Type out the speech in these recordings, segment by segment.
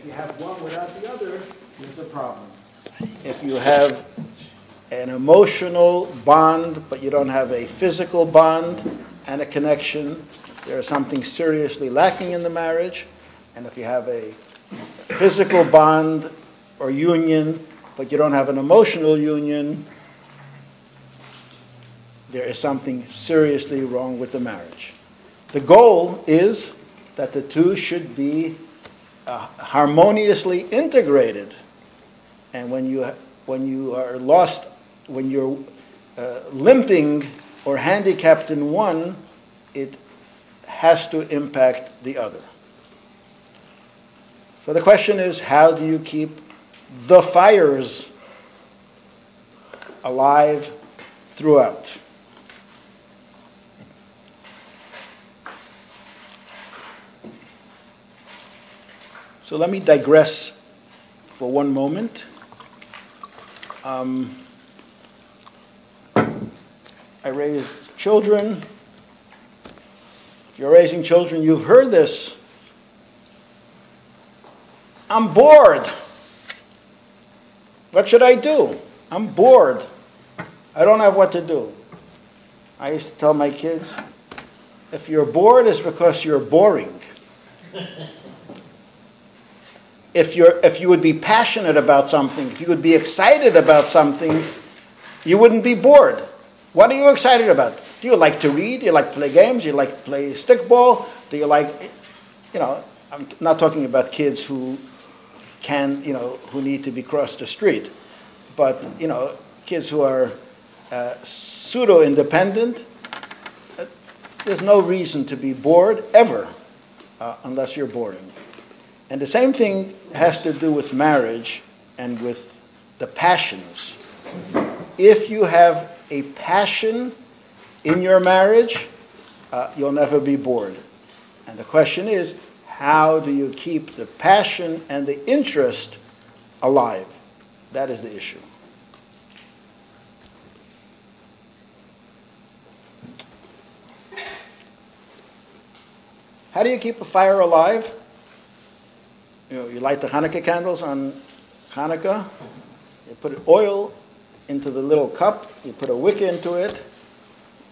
you have one without the other, there's a problem. If you have an emotional bond, but you don't have a physical bond and a connection, there is something seriously lacking in the marriage. And if you have a physical bond or union, but you don't have an emotional union, there is something seriously wrong with the marriage. The goal is that the two should be harmoniously integrated. And when you are lost, when you're limping or handicapped in one, it has to impact the other. So the question is, how do you keep the fires alive throughout? So let me digress for one moment. I raised children. If you're raising children, you've heard this. I'm bored. What should I do? I'm bored. I don't have what to do. I used to tell my kids, if you're bored, it's because you're boring. If you would be passionate about something, if you would be excited about something, you wouldn't be bored. What are you excited about? Do you like to read? Do you like to play games? Do you like to play stickball? Do you like, I'm not talking about kids who who need to be crossed the street, but, kids who are pseudo-independent, there's no reason to be bored ever, unless you're boring. And the same thing has to do with marriage and with the passions. If you have a passion in your marriage, you'll never be bored. And the question is, how do you keep the passion and the interest alive? That is the issue. How do you keep a fire alive? You light the Hanukkah candles on Hanukkah. You put oil into the little cup. You put a wick into it.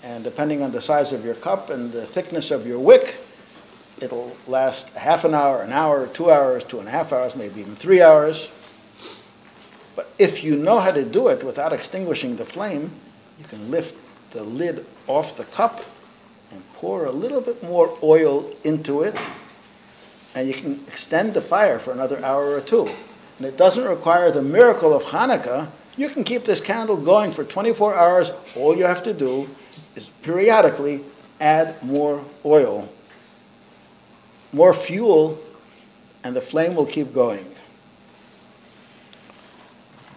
And depending on the size of your cup and the thickness of your wick, it'll last half an hour, 2 hours, 2.5 hours, maybe even 3 hours. But if you know how to do it without extinguishing the flame, you can lift the lid off the cup and pour a little bit more oil into it, and you can extend the fire for another hour or two. And it doesn't require the miracle of Hanukkah. You can keep this candle going for 24 hours. All you have to do is periodically add more oil, more fuel, and the flame will keep going.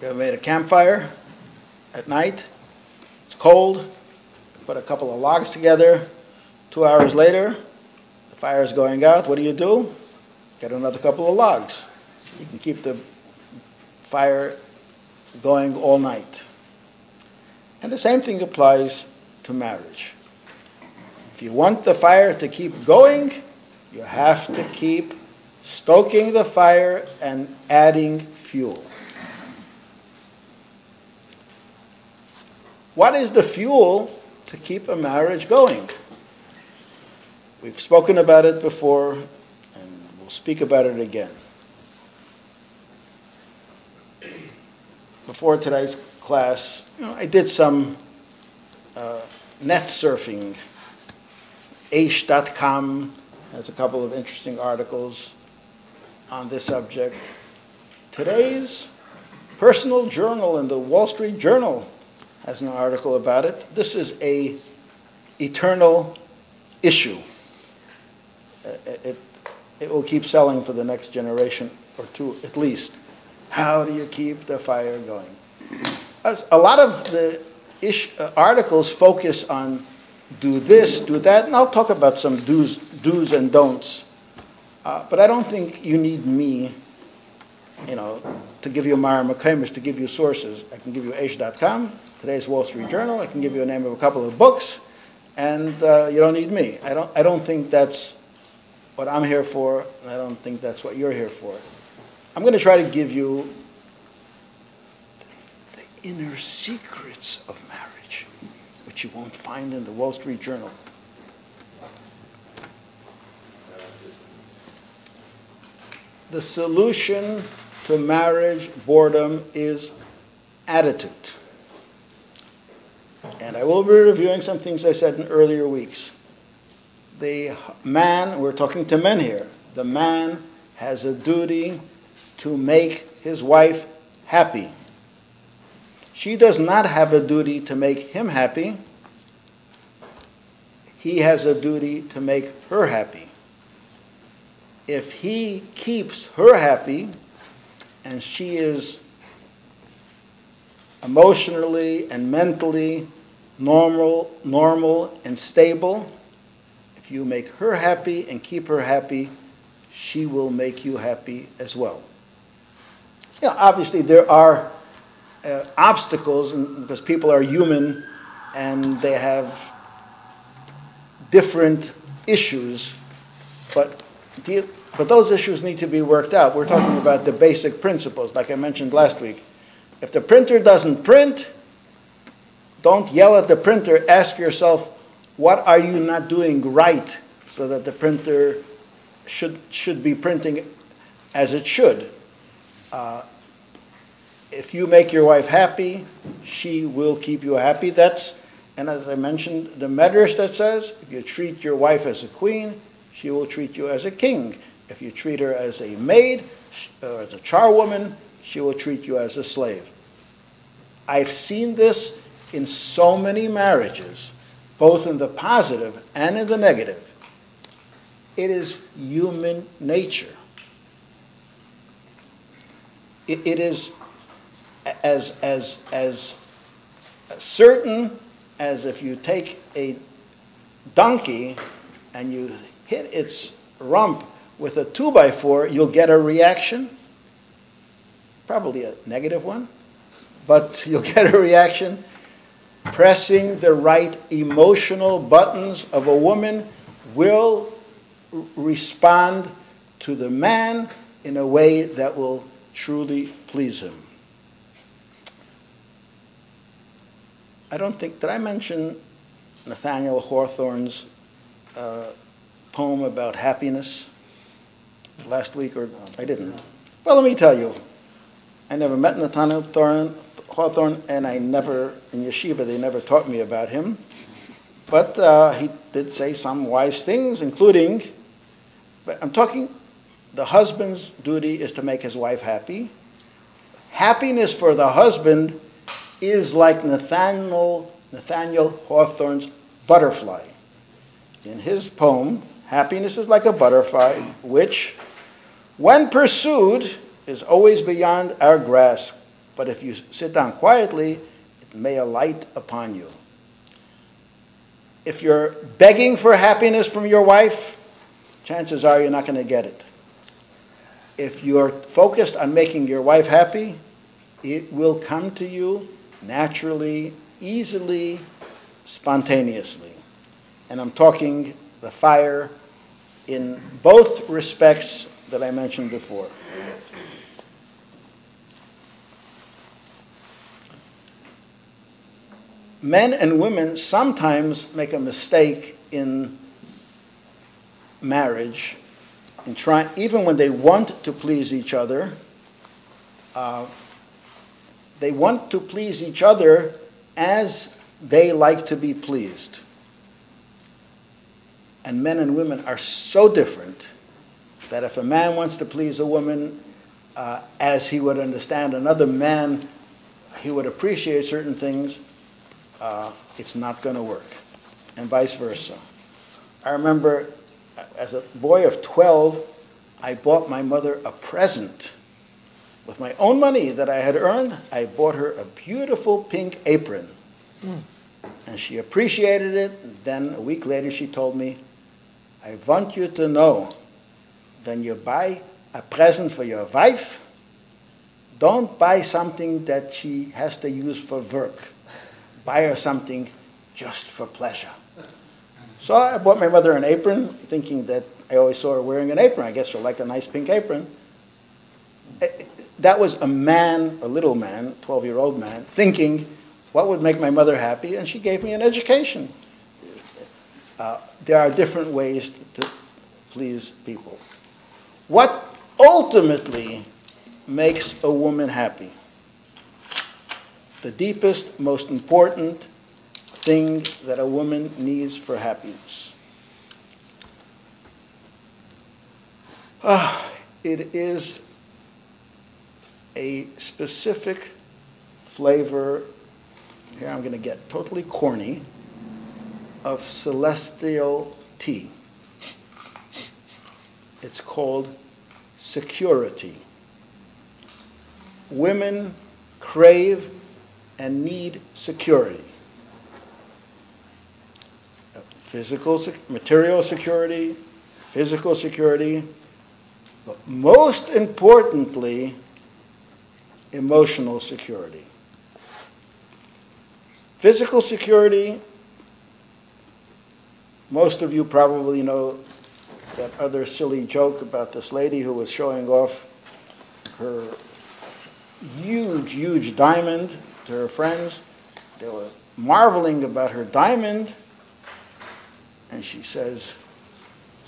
You ever made a campfire at night? It's cold. Put a couple of logs together. 2 hours later, the fire is going out. What do? Get another couple of logs. You can keep the fire going all night. And the same thing applies to marriage. If you want the fire to keep going, you have to keep stoking the fire and adding fuel. What is the fuel to keep a marriage going? We've spoken about it before, and we'll speak about it again. Before today's class, I did some net surfing. Aish.com has a couple of interesting articles on this subject. Today's personal journal in the Wall Street Journal has an article about it. This is an eternal issue. It will keep selling for the next generation or two at least. How do you keep the fire going? A lot of the articles focus on do this, do that, and I'll talk about some do's and don'ts. But I don't think you need me, to give you Mara McCamish, to give you sources. I can give you Aish.com, today's Wall Street Journal. I can give you a name of a couple of books, and you don't need me. I don't think that's what I'm here for, and I don't think that's what you're here for. I'm going to try to give you the inner secrets of marriage, which you won't find in the Wall Street Journal. The solution to marriage boredom is attitude. And I will be reviewing some things I said in earlier weeks. The man, we're talking to men here, the man has a duty to make his wife happy. She does not have a duty to make him happy. He has a duty to make her happy. If he keeps her happy and she is emotionally and mentally normal and stable, if you make her happy and keep her happy, she will make you happy as well. You know, obviously there are obstacles because people are human and they have different issues, but those issues need to be worked out. We're talking about the basic principles, like I mentioned last week. If the printer doesn't print, don't yell at the printer. Ask yourself, what are you not doing right so that the printer should be printing as it should? If you make your wife happy, she will keep you happy. And as I mentioned, the Medrash that says, if you treat your wife as a queen, she will treat you as a king. If you treat her as a maid or as a charwoman, she will treat you as a slave. I've seen this in so many marriages, both in the positive and in the negative. It is human nature. It is as certain as if you take a donkey and you hit its rump with a 2x4, you'll get a reaction, probably a negative one, but you'll get a reaction. Pressing the right emotional buttons of a woman will respond to the man in a way that will truly please him. Did I mention Nathaniel Hawthorne's poem about happiness last week, or I didn't? Well, let me tell you. I never met Nathaniel Hawthorne, and in yeshiva, they never taught me about him. But he did say some wise things, including, but I'm talking, the husband's duty is to make his wife happy. Happiness for the husband is like Nathaniel Hawthorne's butterfly. In his poem, happiness is like a butterfly, which, when pursued, is always beyond our grasp. But if you sit down quietly, it may alight upon you. If you're begging for happiness from your wife, chances are you're not going to get it. If you're focused on making your wife happy, it will come to you naturally, easily, spontaneously. And I'm talking the fire in both respects that I mentioned before. Men and women sometimes make a mistake in marriage, even when they want to please each other. They want to please each other as they like to be pleased. And men and women are so different that if a man wants to please a woman as he would understand another man, he would appreciate certain things, it's not going to work, and vice versa. I remember as a boy of 12, I bought my mother a present. With my own money that I had earned, I bought her a beautiful pink apron. And she appreciated it. Then a week later she told me, I want you to know, when you buy a present for your wife, don't buy something that she has to use for work. Buy her something just for pleasure. So I bought my mother an apron, thinking that I always saw her wearing an apron. I guess she'll like a nice pink apron. That was a man, a little man, 12-year-old man, thinking, what would make my mother happy? And she gave me an education. There are different ways to please people. What ultimately makes a woman happy? The deepest, most important thing that a woman needs for happiness. It is a specific flavor, here I'm going to get totally corny, of celestial tea. It's called security. Women crave and need security. Material security, physical security, but most importantly, emotional security. Physical security, most of you probably know that other silly joke about this lady who was showing off her huge, huge diamond to her friends. They were marveling about her diamond, and she says,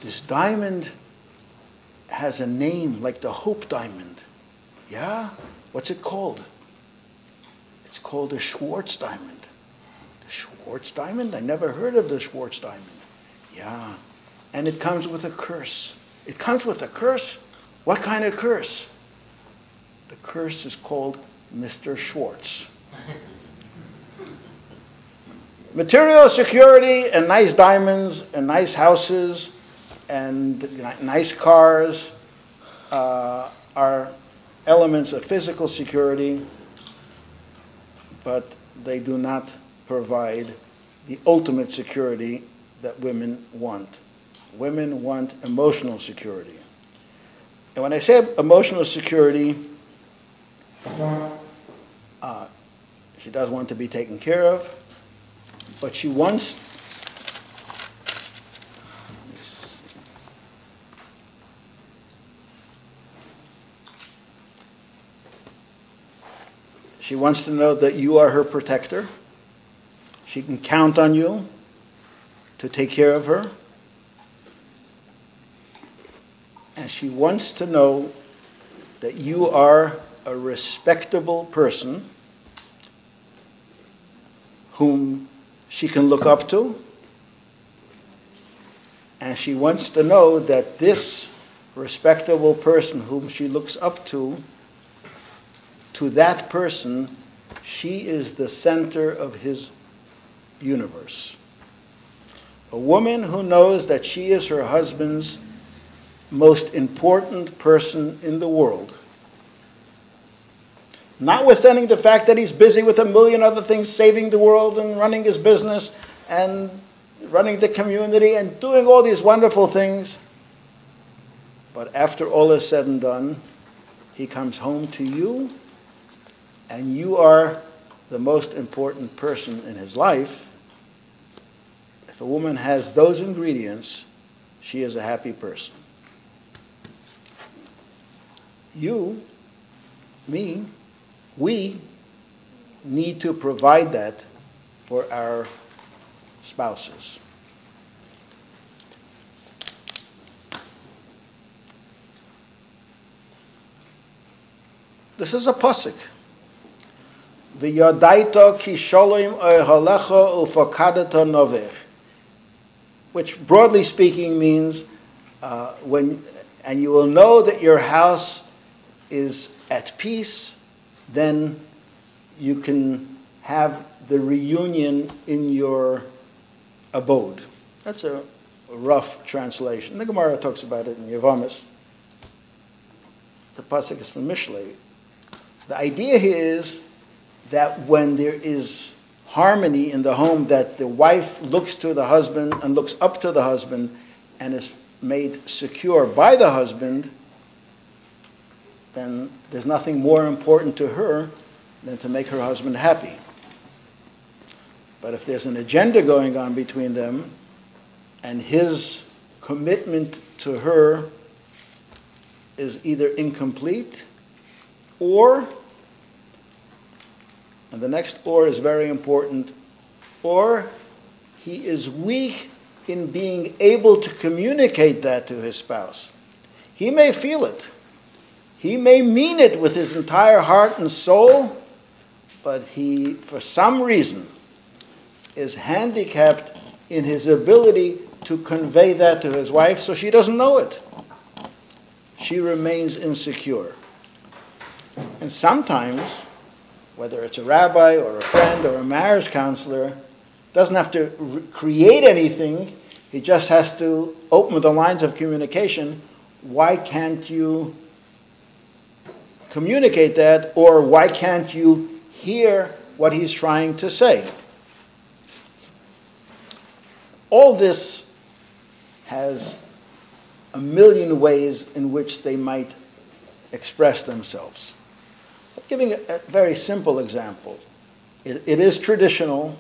this diamond has a name like the Hope Diamond. Yeah? What's it called? It's called the Schwartz Diamond. The Schwartz Diamond? I never heard of the Schwartz Diamond. Yeah. And it comes with a curse. It comes with a curse? What kind of curse? The curse is called Mr. Schwartz. Material security and nice diamonds and nice houses and nice cars are elements of physical security, but they do not provide the ultimate security that women want. Women want emotional security. And when I say emotional security, she does want to be taken care of, but she wants to know that you are her protector. She can count on you to take care of her. And she wants to know that you are a respectable person whom she can look up to. And she wants to know that this respectable person whom she looks up to that person, she is the center of his universe. A woman who knows that she is her husband's most important person in the world, notwithstanding the fact that he's busy with a million other things, saving the world and running his business and running the community and doing all these wonderful things. But after all is said and done, he comes home to you, and you are the most important person in his life. If a woman has those ingredients, she is a happy person. You, me, we need to provide that for our spouses. This is a pasuk. V'yodaito ki sholem halecha ufakadata novech, which broadly speaking means and you will know that your house is at peace, then you can have the reunion in your abode. That's a rough translation. The Gemara talks about it in Yevamis. The pasuk is from Mishlei. The idea here is that when there is harmony in the home, that the wife looks to the husband and looks up to the husband and is made secure by the husband, then there's nothing more important to her than to make her husband happy. But if there's an agenda going on between them, and his commitment to her is either incomplete Or, and the next or is very important, or he is weak in being able to communicate that to his spouse. He may feel it. He may mean it with his entire heart and soul, but he, for some reason, is handicapped in his ability to convey that to his wife, so she doesn't know it. She remains insecure. And sometimes, whether it's a rabbi or a friend or a marriage counselor, doesn't have to create anything. He just has to open the lines of communication. Why can't you communicate that, or why can't you hear what he's trying to say? All this has a million ways in which they might express themselves. Giving a very simple example. It is traditional,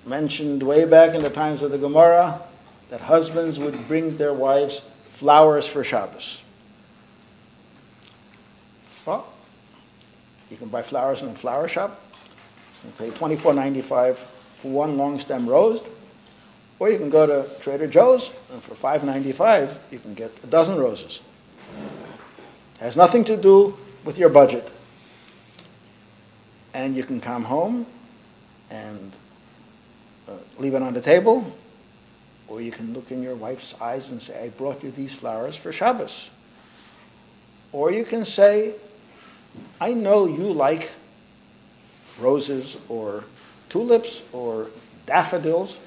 mentioned way back in the times of the Gemara, that husbands would bring their wives flowers for Shabbos. Well, you can buy flowers in a flower shop. You pay $24.95 for one long stem rose. Or you can go to Trader Joe's, and for $5.95 you can get a dozen roses. It has nothing to do with your budget. And you can come home and leave it on the table, or you can look in your wife's eyes and say, I brought you these flowers for Shabbos. Or you can say, I know you like roses or tulips or daffodils,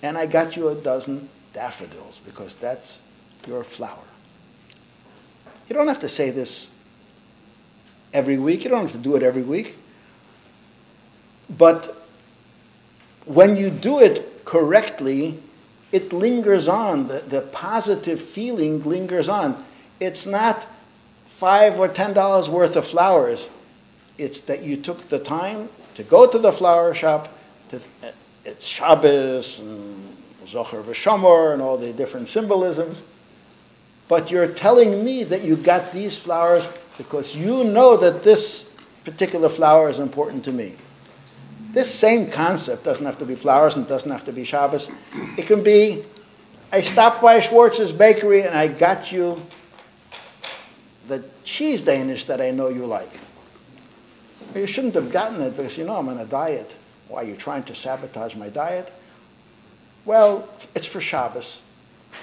and I got you a dozen daffodils because that's your flower. You don't have to say this every week. You don't have to do it every week. But when you do it correctly, it lingers on. The positive feeling lingers on. It's not $5 or $10 worth of flowers. It's that you took the time to go to the flower shop. It's Shabbos and Zocher v'Shamor and all the different symbolisms. But you're telling me that you got these flowers because you know that this particular flower is important to me. This same concept doesn't have to be flowers and doesn't have to be Shabbos. It can be, I stopped by Schwartz's Bakery and I got you the cheese Danish that I know you like. Well, you shouldn't have gotten it because you know I'm on a diet. Why, are you trying to sabotage my diet? Well, it's for Shabbos.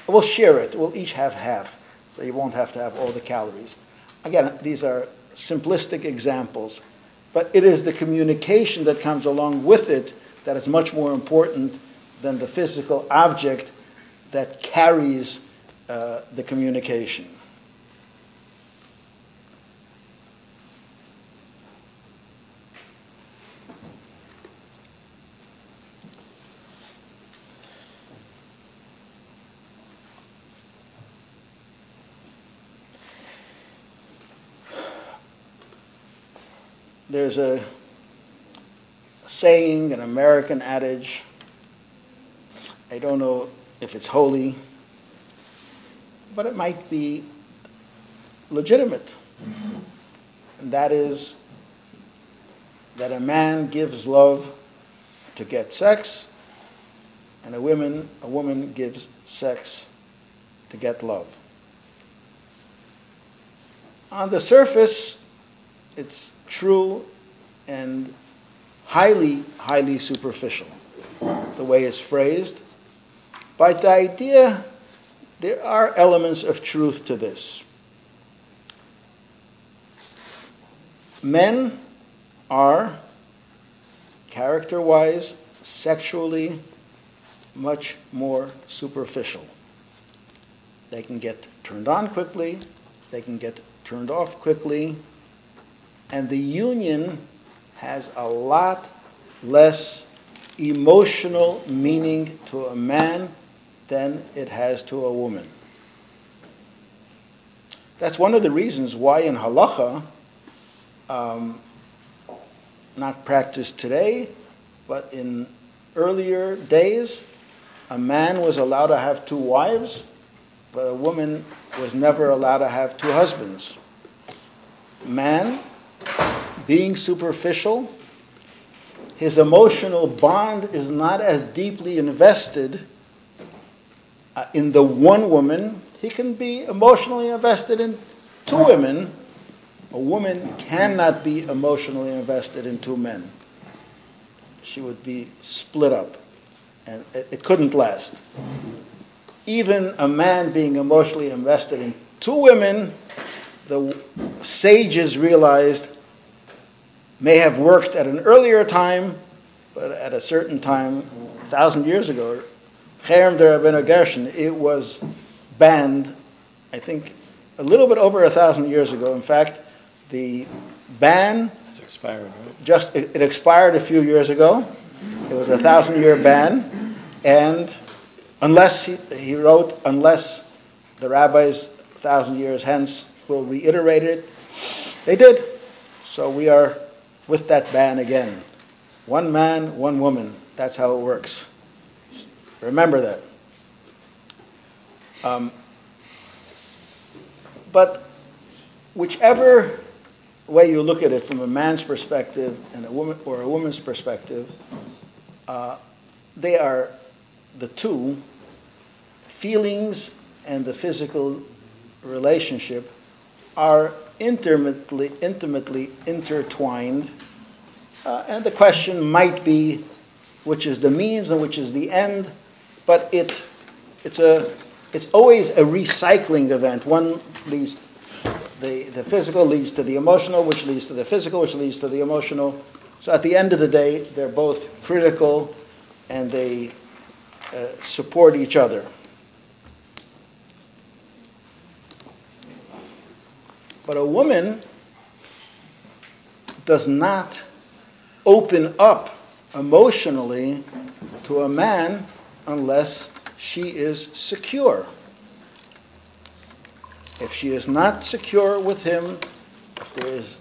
We'll share it. We'll each have half, so you won't have to have all the calories. Again, these are simplistic examples, but it is the communication that comes along with it that is much more important than the physical object that carries the communication. There's a saying, an American adage, I don't know if it's holy, but it might be legitimate. And that is that a man gives love to get sex, and a woman gives sex to get love. On the surface, it's true and highly, highly superficial, the way it's phrased. But the idea, there are elements of truth to this. Men are, character-wise, sexually, much more superficial. They can get turned on quickly, they can get turned off quickly, and the union has a lot less emotional meaning to a man than it has to a woman. That's one of the reasons why in halacha, not practiced today, but in earlier days, a man was allowed to have 2 wives, but a woman was never allowed to have 2 husbands. man being superficial, his emotional bond is not as deeply invested in the one woman. He can be emotionally invested in two women. A woman cannot be emotionally invested in two men. She would be split up, and it couldn't last. Even a man being emotionally invested in two women, the sages realized may have worked at an earlier time, but at a certain time, 1,000 years ago, Gershon, it was banned, I think, a little bit over 1,000 years ago. In fact, the ban it's expired, right? It expired a few years ago. It was a 1,000-year ban, and unless he wrote, unless the rabbis 1,000 years hence will reiterate it, they did. So we are with that ban again. One man, one woman. That's how it works. Remember that. But whichever way you look at it, from a man's perspective and a woman's perspective, they are the two. Feelings and the physical relationship are intimately intertwined, and the question might be which is the means and which is the end, but it's always a recycling event. One leads, the physical leads to the emotional, which leads to the physical, which leads to the emotional. So at the end of the day, they're both critical and they support each other. But a woman does not open up emotionally to a man unless she is secure. If she is not secure with him, if there is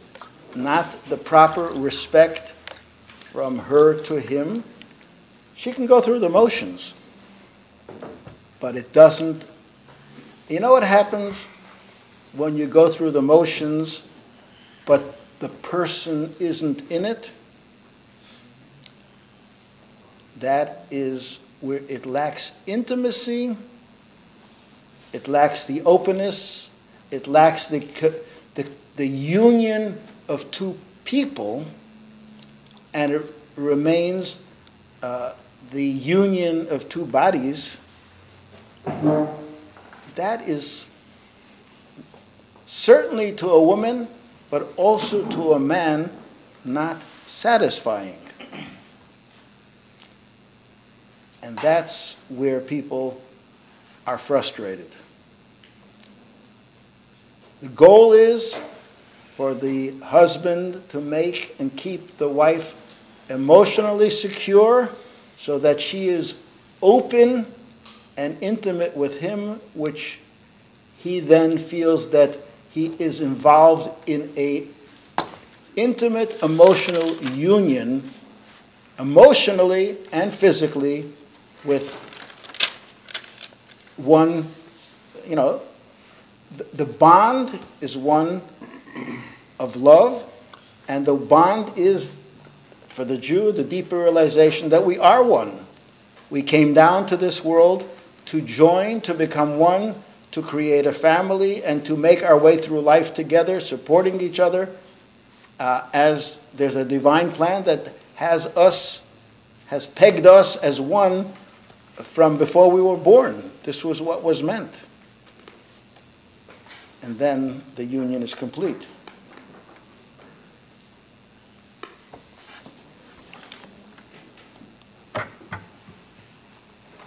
not the proper respect from her to him, she can go through the motions. But it doesn't. You know what happens when you go through the motions, but the person isn't in it? That is where it lacks intimacy, it lacks the openness, it lacks the union of two people, and it remains the union of two bodies. That is certainly to a woman, but also to a man, not satisfying. And that's where people are frustrated. The goal is for the husband to make and keep the wife emotionally secure so that she is open and intimate with him, which he then feels that he is involved in a intimate emotional union, emotionally and physically, with one, the bond is one of love, and the bond is, for the Jew, the deeper realization that we are one. We came down to this world to join, to become one, to create a family, and to make our way through life together, supporting each other, as there's a divine plan that has pegged us as one from before we were born. This was what was meant. And then the union is complete.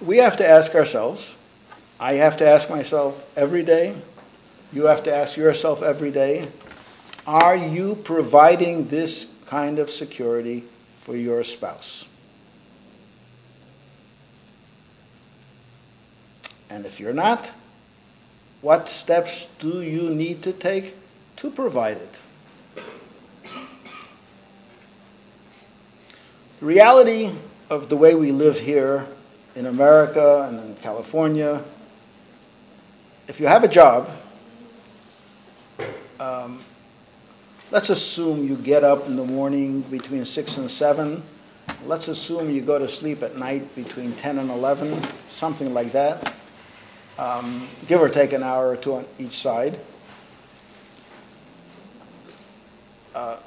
We have to ask ourselves, I have to ask myself every day, you have to ask yourself every day, are you providing this kind of security for your spouse? And if you're not, what steps do you need to take to provide it? The reality of the way we live here in America and in California, if you have a job, Let's assume you get up in the morning between 6 and 7. Let's assume you go to sleep at night between 10 and 11, something like that. Give or take an hour or two on each side.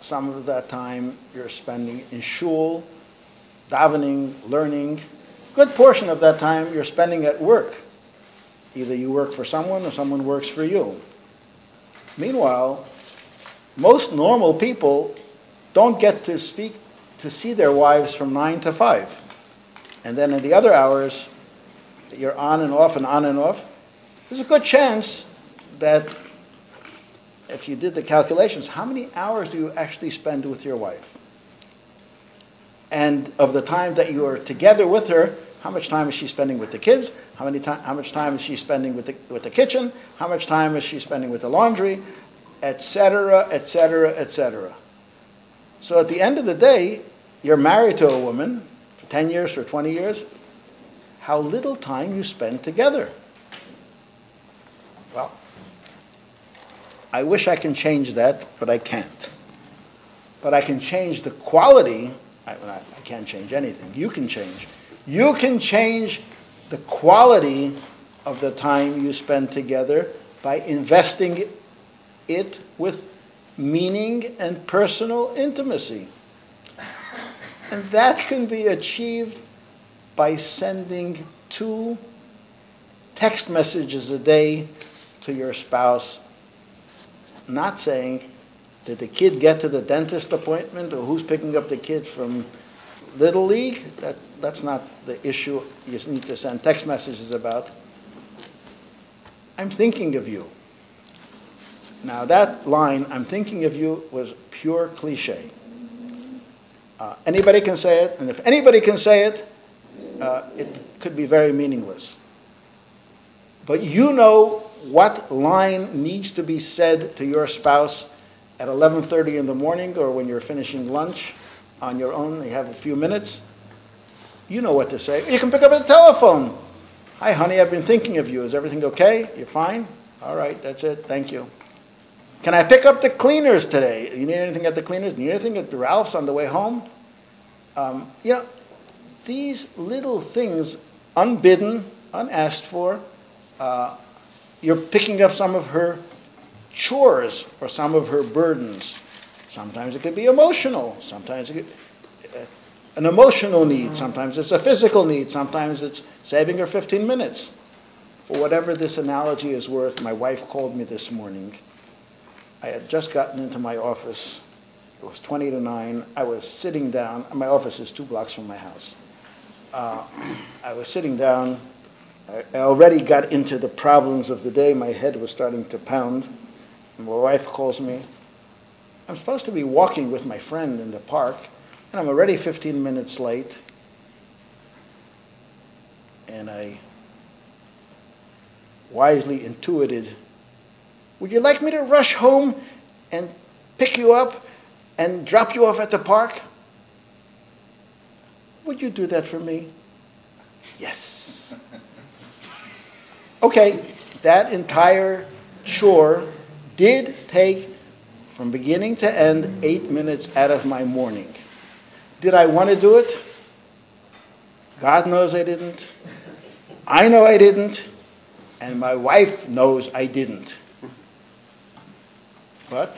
Some of that time you're spending in shul, davening, learning. Good portion of that time you're spending at work. Either you work for someone or someone works for you. Meanwhile, most normal people don't get to see their wives from 9 to 5. And then in the other hours, you're on and off and on and off. There's a good chance that if you did the calculations, how many hours do you actually spend with your wife? And of the time that you are together with her, how much time is she spending with the kids? How much time is she spending with the kitchen? How much time is she spending with the laundry? Etc., etc., etc. So at the end of the day, you're married to a woman for 10 years, for 20 years. How little time you spend together. Well, I wish I can change that, but I can't. But I can change the quality. I can't change anything. You can change. You can change the quality of the time you spend together by investing it with meaning and personal intimacy. And that can be achieved by sending 2 text messages a day to your spouse, not saying, did the kid get to the dentist appointment, or who's picking up the kid from Little League? That's not the issue you need to send text messages about. I'm thinking of you. Now that line, I'm thinking of you, was pure cliche. Anybody can say it, and if anybody can say it, it could be very meaningless. But you know what line needs to be said to your spouse at 11:30 in the morning, or when you're finishing lunch on your own, you have a few minutes. You know what to say. You can pick up the telephone. Hi, honey, I've been thinking of you. Is everything okay? You're fine? All right, that's it. Thank you. Can I pick up the cleaners today? You need anything at the cleaners? Need anything at the Ralph's on the way home? These little things, unbidden, unasked for, you're picking up some of her chores or some of her burdens. Sometimes it could be emotional. Sometimes it could, an emotional need. Sometimes it's a physical need. Sometimes it's saving her 15 minutes. For whatever this analogy is worth, my wife called me this morning. I had just gotten into my office. It was 20 to 9. I was sitting down. My office is 2 blocks from my house. I was sitting down. I already got into the problems of the day. My head was starting to pound. And my wife calls me. I'm supposed to be walking with my friend in the park, and I'm already 15 minutes late. And I wisely intuited, would you like me to rush home and pick you up and drop you off at the park? Would you do that for me? Yes. Okay, that entire chore did take, from beginning to end, 8 minutes out of my morning. Did I want to do it? God knows I didn't. I know I didn't. And my wife knows I didn't. But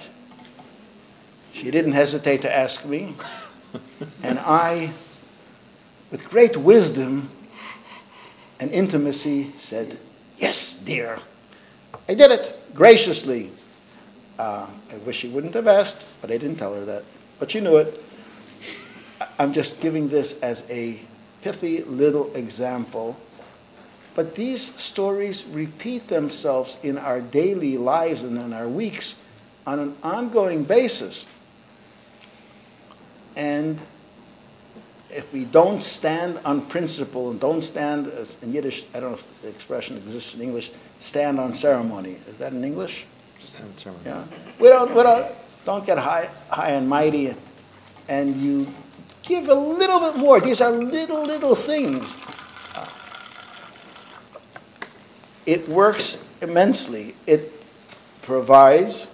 she didn't hesitate to ask me. And I, with great wisdom and intimacy, said, yes, dear. I did it graciously. I wish she wouldn't have asked, but I didn't tell her that. But she knew it. I'm just giving this as a pithy little example. But these stories repeat themselves in our daily lives and in our weeks on an ongoing basis. And if we don't stand on principle and don't stand, as in Yiddish, I don't know if the expression exists in English, stand on ceremony. Is that in English? Stand on ceremony. Yeah. We don't get high and mighty, and you give a little bit more. These are little things. It works immensely. It provides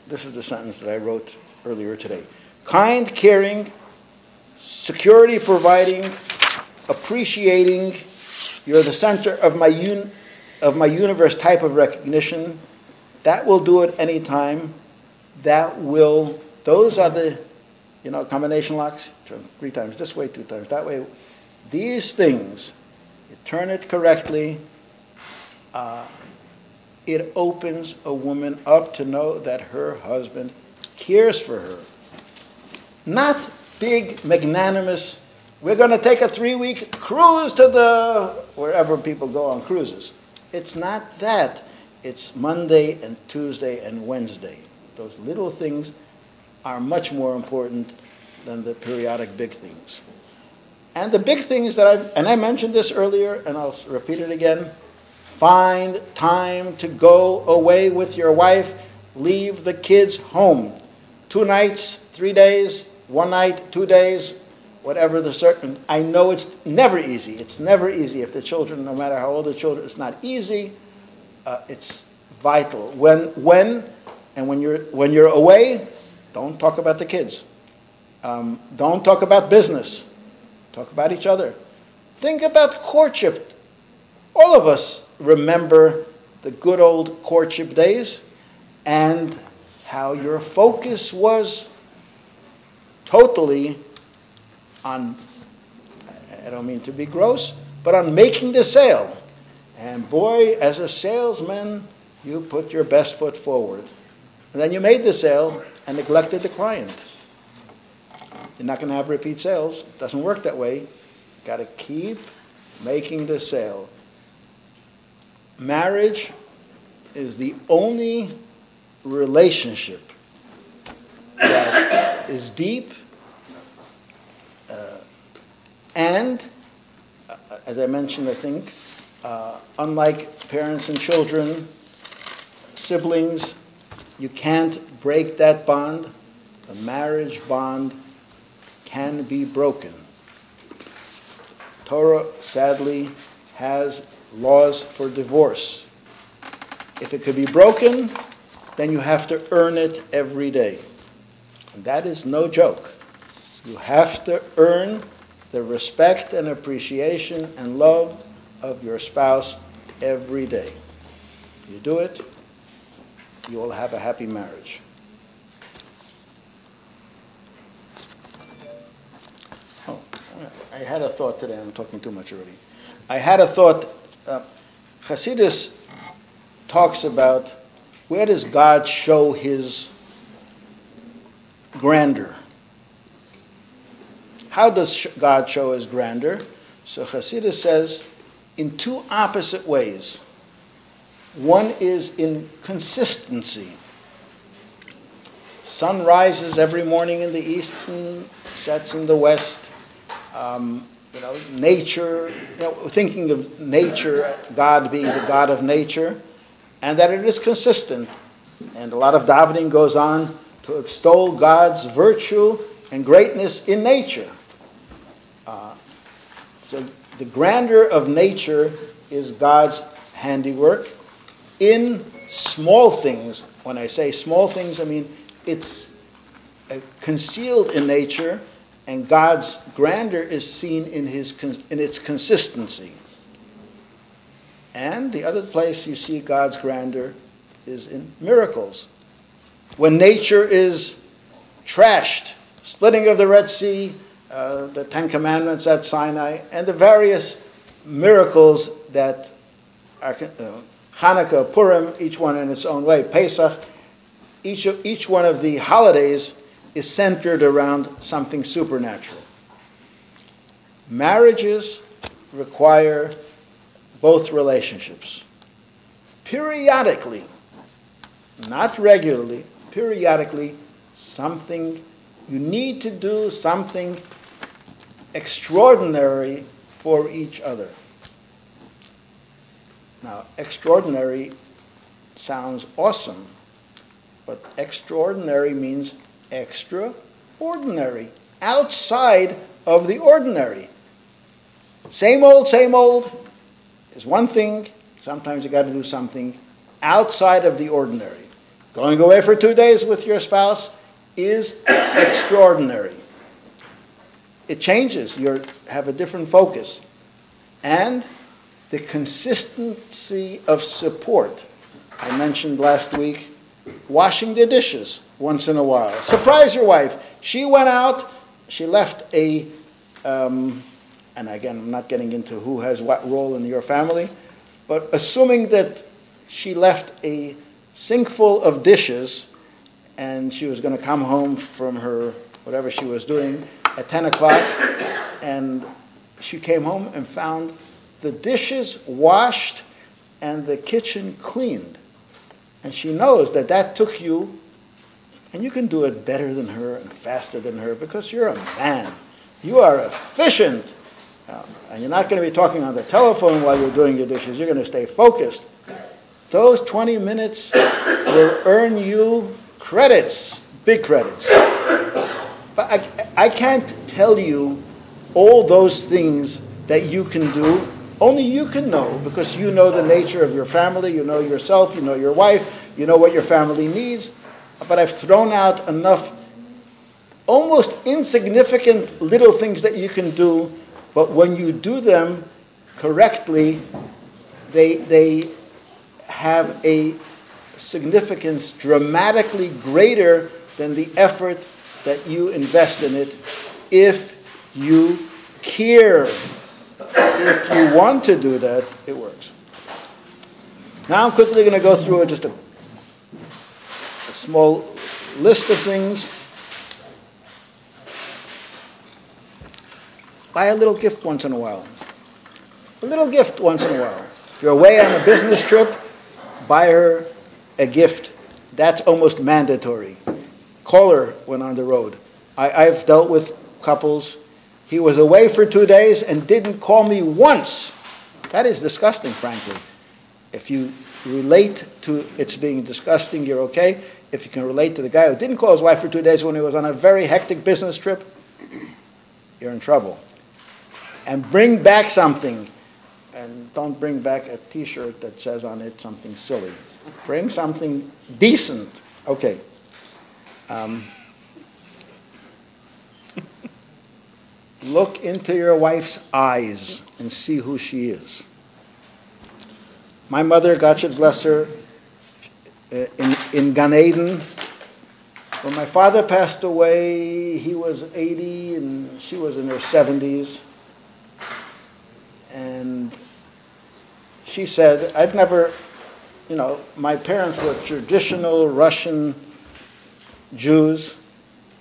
This is the sentence that I wrote earlier today. Kind, caring, security providing, appreciating, you're the center of my universe type of recognition. That will do it anytime. Those are the, combination locks. Turn 3 times this way, 2 times that way. These things, you turn it correctly, it opens a woman up to know that her husband cares for her. Not big, magnanimous, we're going to take a 3-week cruise to wherever people go on cruises. It's not that. It's Monday and Tuesday and Wednesday. Those little things are much more important than the periodic big things. And the big things that I mentioned this earlier, and I'll repeat it again, find time to go away with your wife, leave the kids home. 2 nights, 3 days, 1 night, 2 days, whatever the certain. I know it's never easy. It's never easy if the children, no matter how old the children, it's not easy. It's vital. When you're away, don't talk about the kids. Don't talk about business. Talk about each other. Think about courtship. All of us remember the good old courtship days and how your focus was totally on, I don't mean to be gross, but on making the sale. And boy, as a salesman, you put your best foot forward. And then you made the sale and neglected the client. You're not going to have repeat sales. It doesn't work that way. You've got to keep making the sale. Marriage is the only relationship that is deep and, as I mentioned, I think, unlike parents and children, siblings, you can't break that bond. The marriage bond can be broken. Torah, sadly, has laws for divorce. If it could be broken, then you have to earn it every day. And that is no joke. You have to earn the respect and appreciation and love of your spouse every day. You do it, you will have a happy marriage. Oh, I had a thought today. I'm talking too much already. I had a thought. Hasidus talks about where does God show his grandeur? How does God show his grandeur? So Hasidus says in 2 opposite ways. One is in consistency. Sun rises every morning in the east and sets in the west. Nature, thinking of nature, God being the God of nature, and that it is consistent. And a lot of davening goes on to extol God's virtue and greatness in nature. So the grandeur of nature is God's handiwork in small things. When I say small things, I mean it's concealed in nature, and God's grandeur is seen in its consistency. And the other place you see God's grandeur is in miracles. When nature is trashed, splitting of the Red Sea, the 10 Commandments at Sinai, and the various miracles that are Hanukkah, Purim, each one in its own way, Pesach, each one of the holidays is centered around something supernatural. Marriages require both relationships. Periodically, not regularly, periodically, you need to do something extraordinary for each other. Now, extraordinary sounds awesome, but extraordinary means extraordinary, outside of the ordinary. Same old is one thing. Sometimes you got to do something outside of the ordinary. Going away for 2 days with your spouse is extraordinary. It changes. You have a different focus. And the consistency of support. I mentioned last week, washing the dishes once in a while. Surprise your wife. She went out, she left a, and again, I'm not getting into who has what role in your family, but assuming that she left a sink full of dishes and she was going to come home from her, whatever she was doing, at 10 o'clock, and she came home and found the dishes washed and the kitchen cleaned. And she knows that that took you, and you can do it better than her and faster than her because you're a man. You are efficient. And you're not going to be talking on the telephone while you're doing your dishes. You're going to stay focused. Those 20 minutes will earn you credits, big credits. But I can't tell you all those things that you can do. Only you can know, because you know the nature of your family, you know yourself, you know your wife, you know what your family needs. But I've thrown out enough almost insignificant little things that you can do, but when you do them correctly, they have a significance dramatically greater than the effort that you invest in it if you care. If you want to do that, it works. Now I'm quickly going to go through just a small list of things. Buy a little gift once in a while. A little gift once in a while. If you're away on a business trip, buy her a gift. That's almost mandatory. Call her when on the road. I've dealt with couples. He was away for 2 days and didn't call me once. That is disgusting, frankly. If you relate to it's being disgusting, you're okay. If you can relate to the guy who didn't call his wife for 2 days when he was on a very hectic business trip, you're in trouble. And bring back something. And don't bring back a T-shirt that says on it something silly. Bring something decent. Okay. Look into your wife's eyes and see who she is. My mother, God should bless her, in Gan Eden, when my father passed away, he was 80 and she was in her 70s. And she said, I've never, my parents were traditional Russian Jews.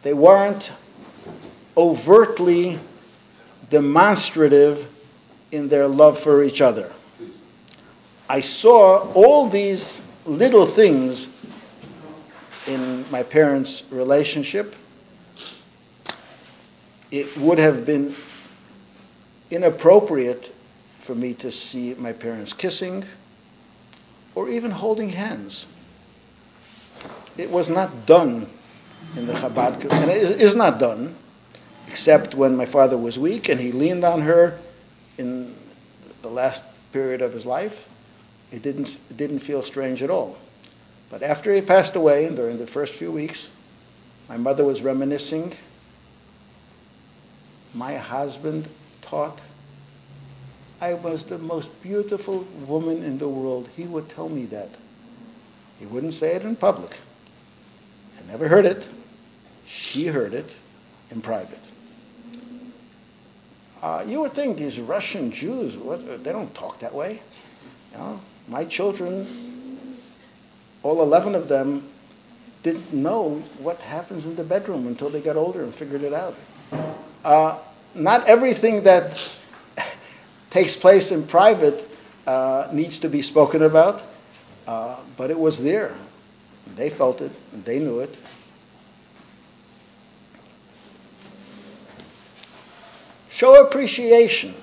They weren't overtly demonstrative in their love for each other. I saw all these little things in my parents' relationship. It would have been inappropriate for me to see my parents kissing or even holding hands. It was not done in the Chabad, and it is not done, except when my father was weak and he leaned on her in the last period of his life. It didn't feel strange at all. But after he passed away, and during the first few weeks, my mother was reminiscing. My husband thought I was the most beautiful woman in the world. He would tell me that. He wouldn't say it in public. I never heard it. She heard it in private. You would think these Russian Jews, they don't talk that way. My children, all 11 of them, didn't know what happens in the bedroom until they got older and figured it out. Not everything that takes place in private needs to be spoken about, but it was there. They felt it, and they knew it. Show appreciation.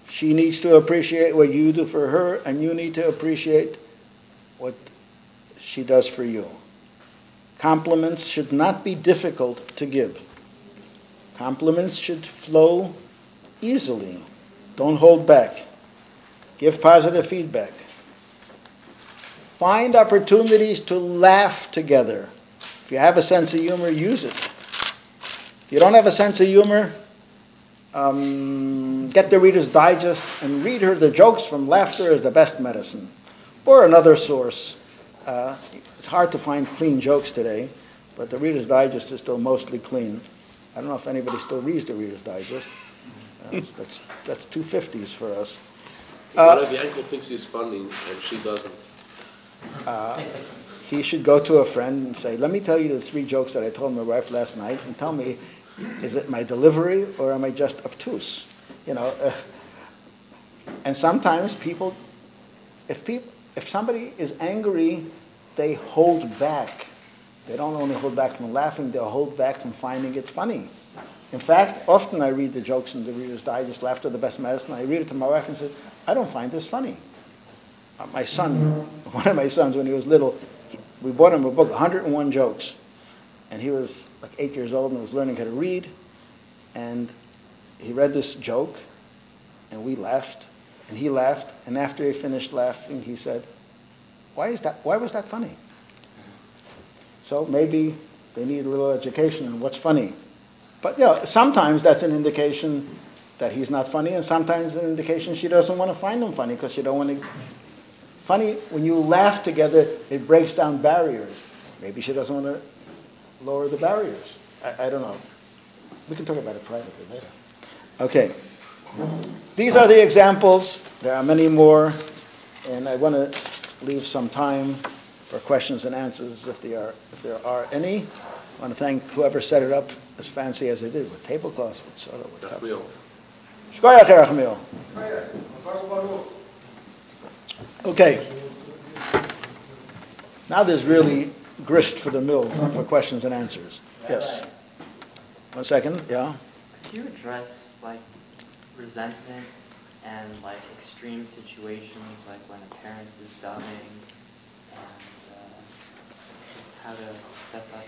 She needs to appreciate what you do for her, and you need to appreciate what she does for you. Compliments should not be difficult to give. Compliments should flow easily. Don't hold back. Give positive feedback. Find opportunities to laugh together. If you have a sense of humor, use it. If you don't have a sense of humor, get the Reader's Digest and read her. The jokes from laughter is the best medicine. Or another source. It's hard to find clean jokes today, but the Reader's Digest is still mostly clean. I don't know if anybody still reads the Reader's Digest. That's 250s for us. What if Yankel thinks he's funny and she doesn't? He should go to a friend and say, let me tell you the 3 jokes that I told my wife last night, and tell me, is it my delivery or am I just obtuse? And sometimes people, if somebody is angry, they hold back. They don't only hold back from laughing, they'll hold back from finding it funny. In fact, often I read the jokes in the Reader's Digest, Laughter the Best Medicine. I read it to my wife and say, I don't find this funny. My son, one of my sons, when he was little, we bought him a book, 101 Jokes. And he was like 8 years old and was learning how to read. And he read this joke, and we laughed, and he laughed. And after he finished laughing, he said, why was that funny? So maybe they need a little education on what's funny. But sometimes that's an indication that he's not funny, and sometimes an indication she doesn't want to find him funny because she don't want to. Funny, when you laugh together, it breaks down barriers. Maybe she doesn't want to lower the barriers. I don't know. We can talk about it privately later. Okay. These are the examples. There are many more, and I want to leave some time for questions and answers if there are any. I want to thank whoever set it up as fancy as they did, with tablecloths, with soda, with cups. Shkoyach Erachmiel. Okay. Now there's really grist for the mill for questions and answers. Yes. 1 second. Yeah. Could you address resentment and extreme situations, like when a parent is dying, and just how to step up,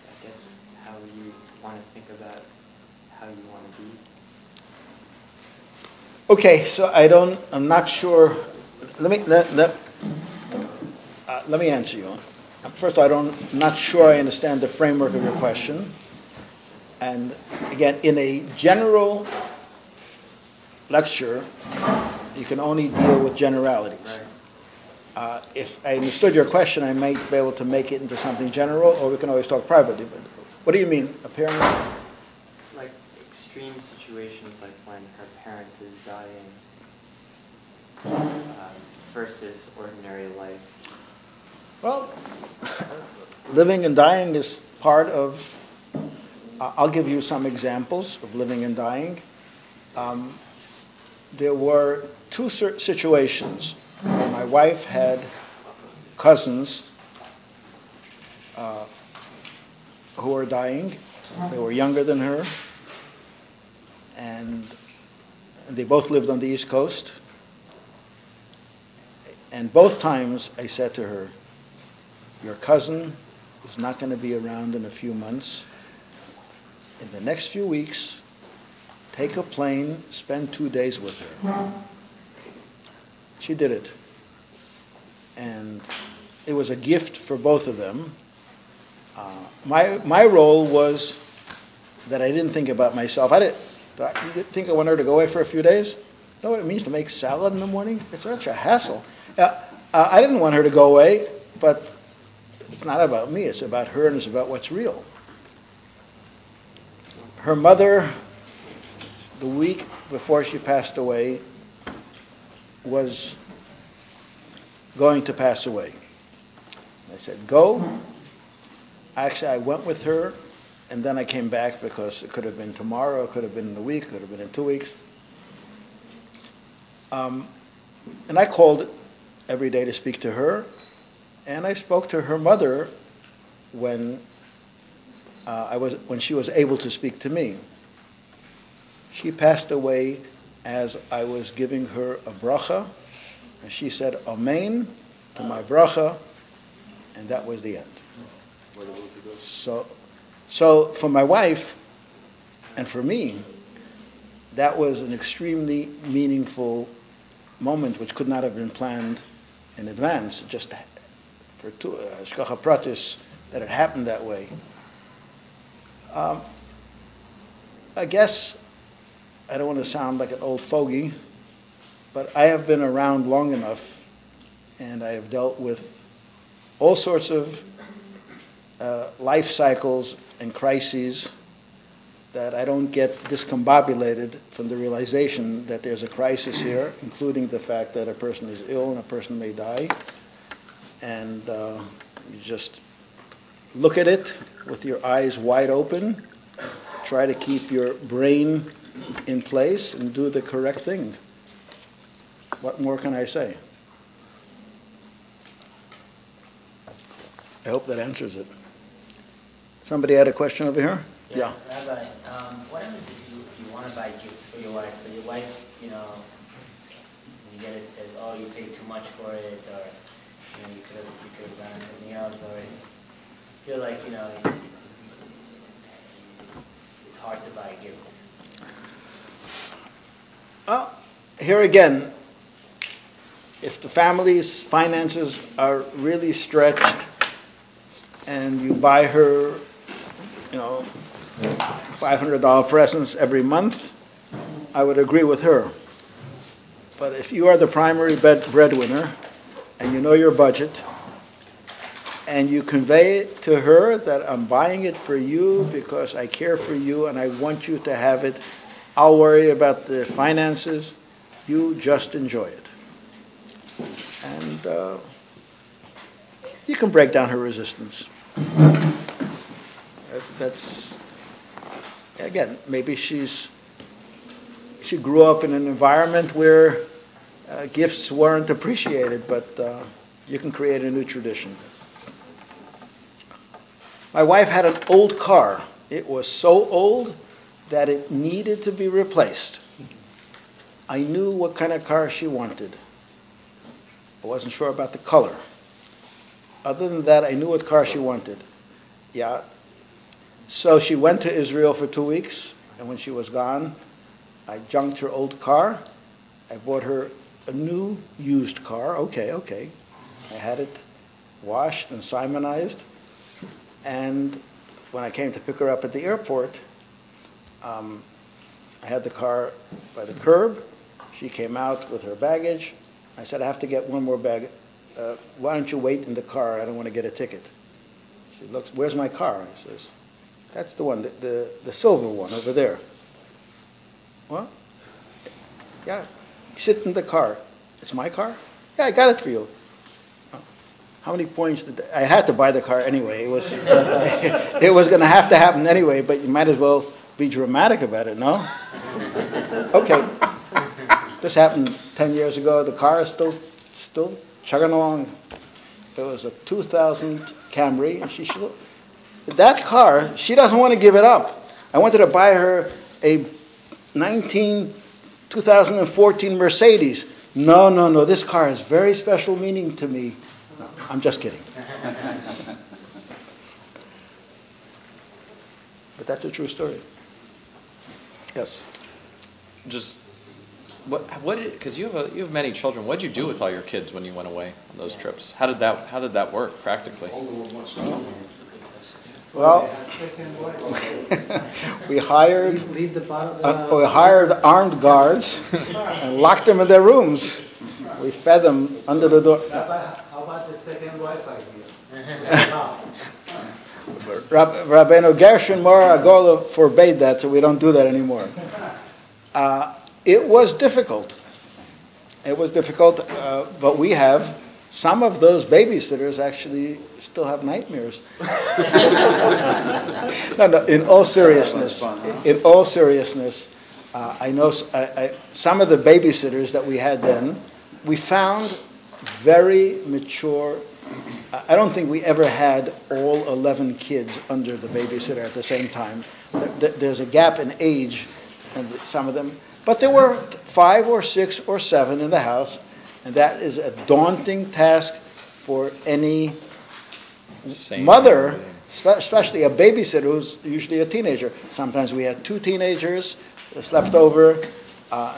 I guess, how you want to think about how you want to be? Okay, so I'm not sure. Let me answer you. First of all, I'm not sure I understand the framework of your question. And again, in a general lecture, you can only deal with generalities. If I understood your question, I might be able to make it into something general, or we can always talk privately. But what do you mean, a parent? Like extreme situations, like when her parent is dying, versus ordinary life. Well, living and dying is part of. I'll give you some examples of living and dying. There were 2 situations where my wife had cousins who were dying. They were younger than her, and they both lived on the East Coast. And both times I said to her, your cousin is not going to be around in a few months. In the next few weeks, take a plane, spend 2 days with her. She did it. And it was a gift for both of them. My role was that I didn't think about myself. You think I want her to go away for a few days? You know what it means to make salad in the morning? It's such a hassle. I didn't want her to go away, but it's not about me. It's about her, and it's about what's real. Her mother, the week before she passed away, was going to pass away. I said, go. Actually, I went with her, and then I came back because it could have been tomorrow, it could have been in a week, it could have been in 2 weeks. And I called every day to speak to her, and I spoke to her mother when she was able to speak to me. She passed away as I was giving her a bracha, and she said amen to my bracha, and that was the end. So for my wife and for me, that was an extremely meaningful moment which could not have been planned in advance, just for Shkacha Pratis, that it happened that way. I guess, I don't want to sound like an old fogey, but I have been around long enough, and I have dealt with all sorts of life cycles and crises that I don't get discombobulated from the realization that there's a crisis here, including the fact that a person is ill and a person may die. And you just look at it with your eyes wide open, try to keep your brain in place and do the correct thing. What more can I say? I hope that answers it. Somebody had a question over here? Yeah. Rabbi, what happens if you want to buy gifts for your wife, but your wife, when you get it, says, oh, you paid too much for it, or, you could have done something else, or you feel like, it's hard to buy gifts? Well, here again, if the family's finances are really stretched and you buy her, $500 presents every month, I would agree with her. But if you are the primary breadwinner and you know your budget and you convey to her that I'm buying it for you because I care for you and I want you to have it, I'll worry about the finances, you just enjoy it. And you can break down her resistance. That's, again, maybe she grew up in an environment where gifts weren't appreciated, but you can create a new tradition. My wife had an old car. It was so old that it needed to be replaced. I knew what kind of car she wanted. I wasn't sure about the color. Other than that, I knew what car she wanted. Yeah. So she went to Israel for 2 weeks, and when she was gone, I junked her old car. I bought her a new used car. Okay. I had it washed and Simonized. And when I came to pick her up at the airport, I had the car by the curb. She came out with her baggage. I said, I have to get one more bag. Why don't you wait in the car? I don't want to get a ticket. She looks, where's my car? I says, that's the one, the silver one over there. What? Yeah, sit in the car. It's my car? Yeah, I got it for you. How many points did I had to buy the car anyway. It was it was going to have to happen anyway, but you might as well be dramatic about it, no? Okay. This happened 10 years ago. The car is still chugging along. It was a 2000 Camry, and that car, she doesn't want to give it up. I wanted to buy her a 2014 Mercedes. No, this car has very special meaning to me. No, I'm just kidding. But that's a true story. Yes. Just what? Because you have many children. What did you do with all your kids when you went away on those trips? How did that work practically? Well, we hired armed guards and locked them in their rooms. We fed them under the door. How about the second wife idea? Rabbi Gershon Mora Agola forbade that, so we don't do that anymore. It was difficult. But we have some of those babysitters actually still have nightmares. No, in all seriousness, I know some of the babysitters that we had then, we found very mature. I don't think we ever had all 11 kids under the babysitter at the same time. There's a gap in age in some of them. But there were 5 or 6 or 7 in the house, and that is a daunting task for any mother, especially a babysitter who's usually a teenager. Sometimes we had 2 teenagers that slept over.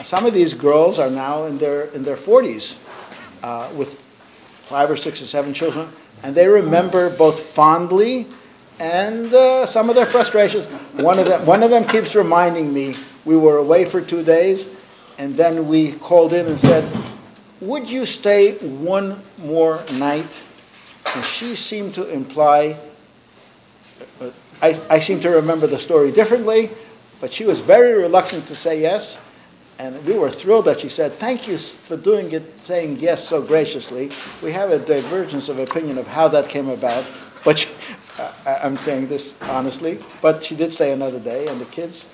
Some of these girls are now in their 40s with 5 or 6 or 7 children, and they remember both fondly and some of their frustrations. One of them keeps reminding me, we were away for 2 days, and then we called in and said, would you stay one more night? And she seemed to imply, I seem to remember the story differently, but she was very reluctant to say yes. And we were thrilled that she said, thank you for doing it, saying yes so graciously. We have a divergence of opinion of how that came about, but I'm saying this honestly. But she did stay another day, and the kids,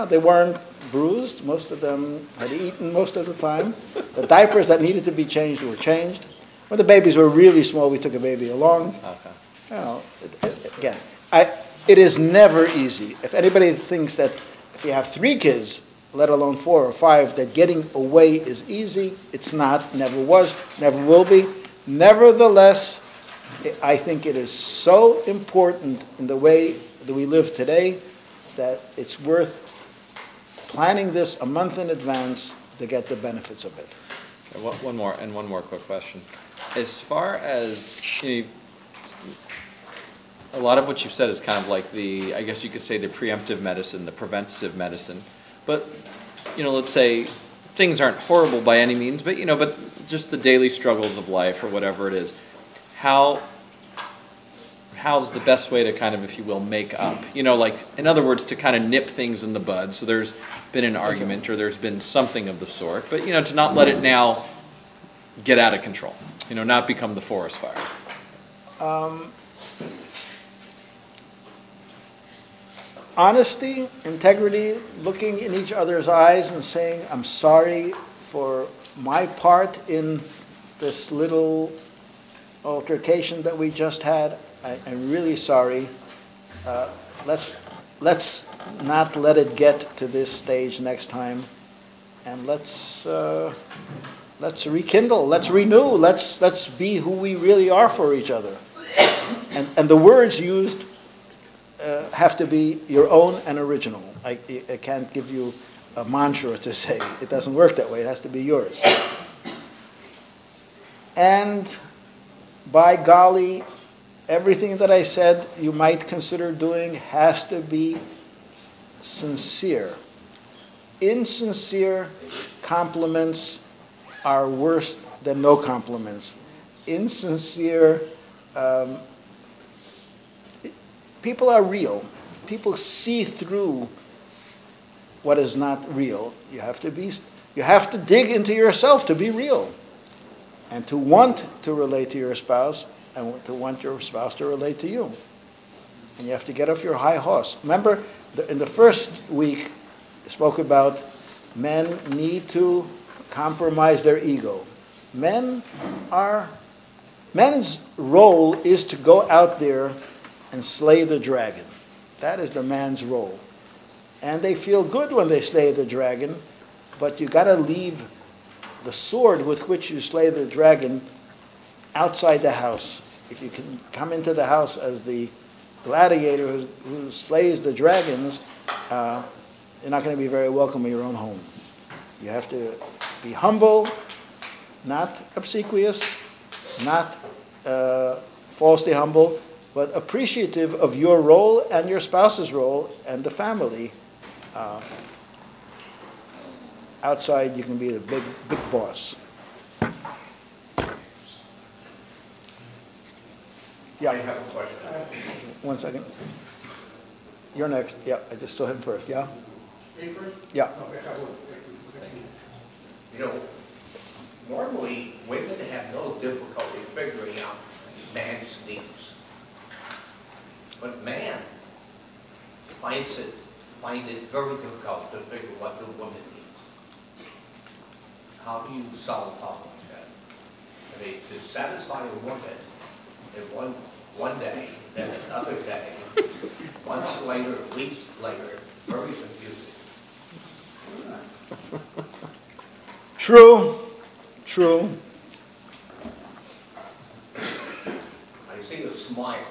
they weren't bruised. Most of them had eaten most of the time. The diapers that needed to be changed were changed. When the babies were really small, we took a baby along. Again, it is never easy. If anybody thinks that if you have 3 kids, let alone 4 or 5, that getting away is easy, it's not, never was, never will be. Nevertheless, I think it is so important in the way that we live today that it's worth planning this a month in advance to get the benefits of it. One more quick question. As far as, a lot of what you've said is kind of like I guess you could say the preemptive medicine, the preventative medicine. But, let's say things aren't horrible by any means, but, but just the daily struggles of life or whatever it is. How's the best way to kind of, if you will, make up? In other words, to kind of nip things in the bud. So there's been an argument or there's been something of the sort, but, to not let it now get out of control, not become the forest fire. Honesty, integrity, looking in each other's eyes and saying, I'm sorry for my part in this little altercation that we just had. I'm really sorry. Let's not let it get to this stage next time, and let's rekindle, let's renew, let's be who we really are for each other. And the words used have to be your own and original. I can't give you a mantra to say. It doesn't work that way. It has to be yours. And by golly, everything that I said you might consider doing has to be sincere. Insincere compliments are worse than no compliments. Insincere people are real. People see through what is not real. You have to dig into yourself to be real, and to want to relate to your spouse, and to want your spouse to relate to you. And you have to get off your high horse. Remember, in the first week, I spoke about men need to compromise their ego. Men's role is to go out there and slay the dragon. That is the man's role. And they feel good when they slay the dragon, but you got to leave the sword with which you slay the dragon outside the house. If you can come into the house as the gladiator who slays the dragons, you're not going to be very welcome in your own home. You have to be humble, not obsequious, not falsely humble, but appreciative of your role and your spouse's role and the family. Outside, you can be the big boss. Yeah. I have a question. 1 second. You're next. Yeah, I just saw him first. Yeah? Me first? Yeah. Okay, I will. Normally, women have no difficulty figuring out man's needs. But man finds it very difficult to figure what the woman needs. How do you solve a problem like that? I mean, to satisfy a woman in one day, then another day, months later, weeks later, very confusing. True. I see a smile.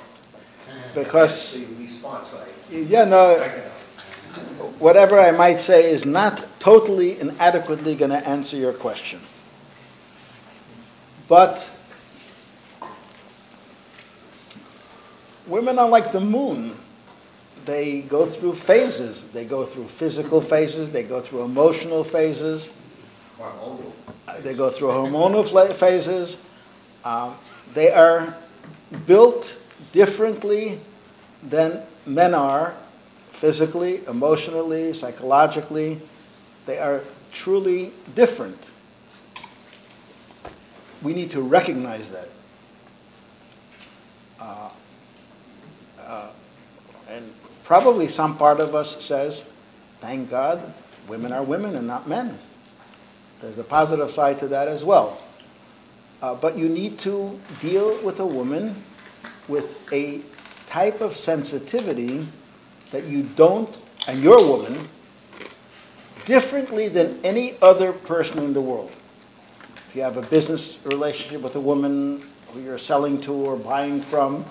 Because, The response, whatever I might say is not totally and adequately going to answer your question. But Women are like the moon. They go through phases. They go through physical phases. They go through emotional phases. They go through hormonal phases. They are built differently than men are, physically, emotionally, psychologically. They are truly different. We need to recognize that. And probably some part of us says, thank God, women are women and not men. There's a positive side to that as well. But you need to deal with a woman with a type of sensitivity that you don't, and your woman, differently than any other person in the world. If you have a business relationship with a woman who you're selling to or buying from,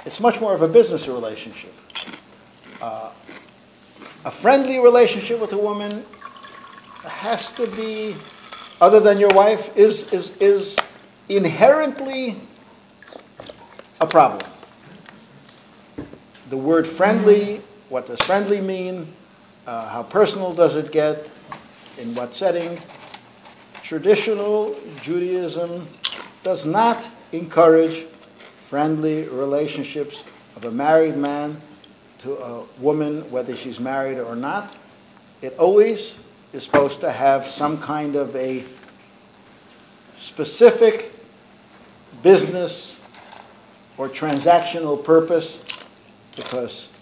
it's much more of a business relationship. A friendly relationship with a woman has to be, other than your wife, is inherently a problem. The word friendly, what does friendly mean? How personal does it get? In what setting? Traditional Judaism does not encourage friendly relationships of a married man to a woman, whether she's married or not. It always is supposed to have some kind of a specific business or transactional purpose, because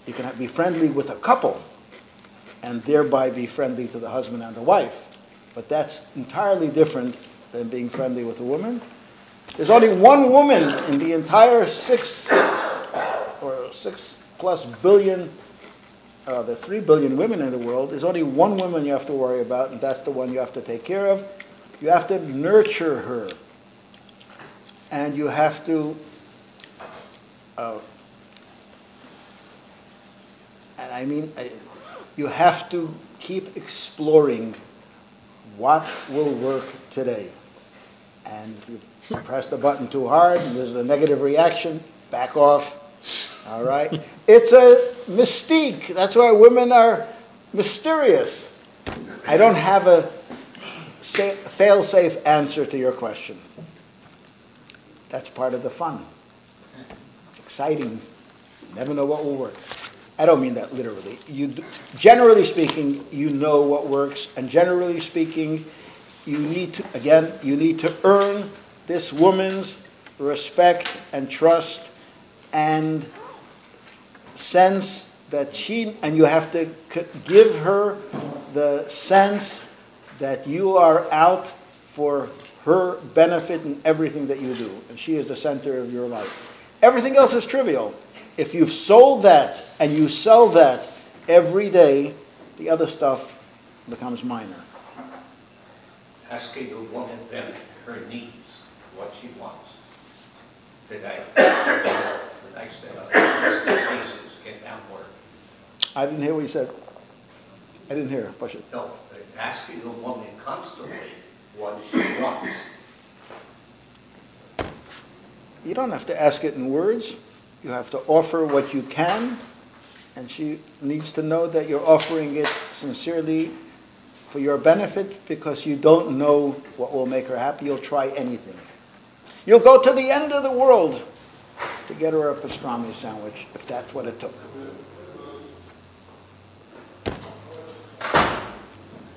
you can be friendly with a couple and thereby be friendly to the husband and the wife. But that's entirely different than being friendly with a woman. There's only one woman in the entire 6+ billion, the 3 billion women in the world. There's only one woman you have to worry about, and that's the one you have to take care of. You have to nurture her. And you have to, you have to keep exploring what will work today. And if you press the button too hard and there's a negative reaction, back off. All right? It's a mystique. That's why women are mysterious. I don't have a fail-safe answer to your question. That's part of the fun. It's exciting. You never know what will work. I don't mean that literally. Generally speaking, you know what works, and generally speaking, you need to earn this woman's respect and trust and sense that and you have to give her the sense that you are out for her benefit in everything that you do, and she is the center of your life. Everything else is trivial. If you've sold that and you sell that every day, the other stuff becomes minor. Asking a woman then her needs, what she wants today. The next basis get that word. I didn't hear what you said. I didn't hear. Push it. No, asking a woman constantly what she wants. You don't have to ask it in words. You have to offer what you can, and she needs to know that you're offering it sincerely for your benefit, because you don't know what will make her happy. You'll try anything. You'll go to the end of the world to get her a pastrami sandwich, if that's what it took.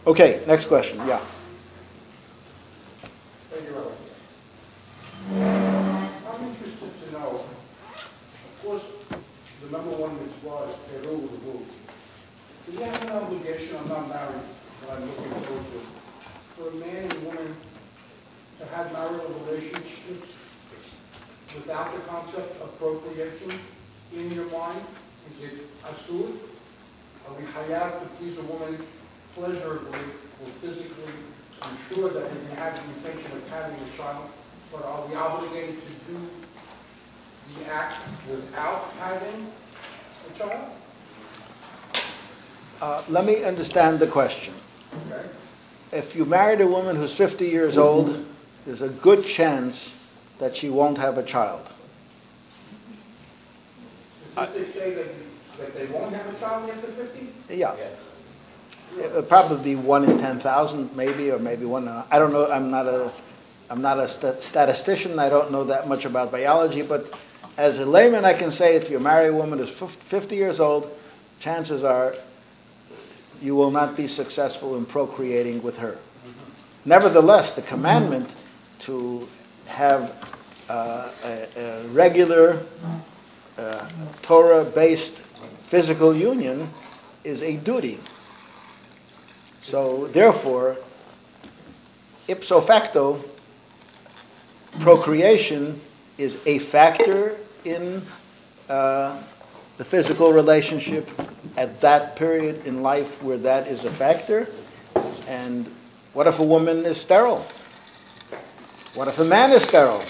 Okay, next question. Yeah. Thank you, Rabbi. I'm interested to know, of course, the number one mitzvah is Peru the womb. Do you have an obligation, I'm not married, but I'm looking forward to, for a man and woman to have marital relationships without the concept of procreation in your mind? Is it asur? Are we hayav to please a woman pleasurably or physically, ensure that we have the intention of having a child, but are we obligated to do the act without having a child? Let me understand the question. Okay. If you married a woman who's 50 years old, there's a good chance that she won't have a child. Statistics say that they won't have a child after 50? Yeah. It would probably be 1 in 10,000, maybe, or maybe 1 in, I don't know, I'm not a statistician, I don't know that much about biology, but as a layman I can say if you marry a woman who's 50 years old, chances are you will not be successful in procreating with her. Nevertheless, the commandment to have a regular Torah-based physical union is a duty. So therefore, ipso facto, procreation is a factor in the physical relationship at that period in life where that is a factor. And what if a woman is sterile? What if a man is sterile?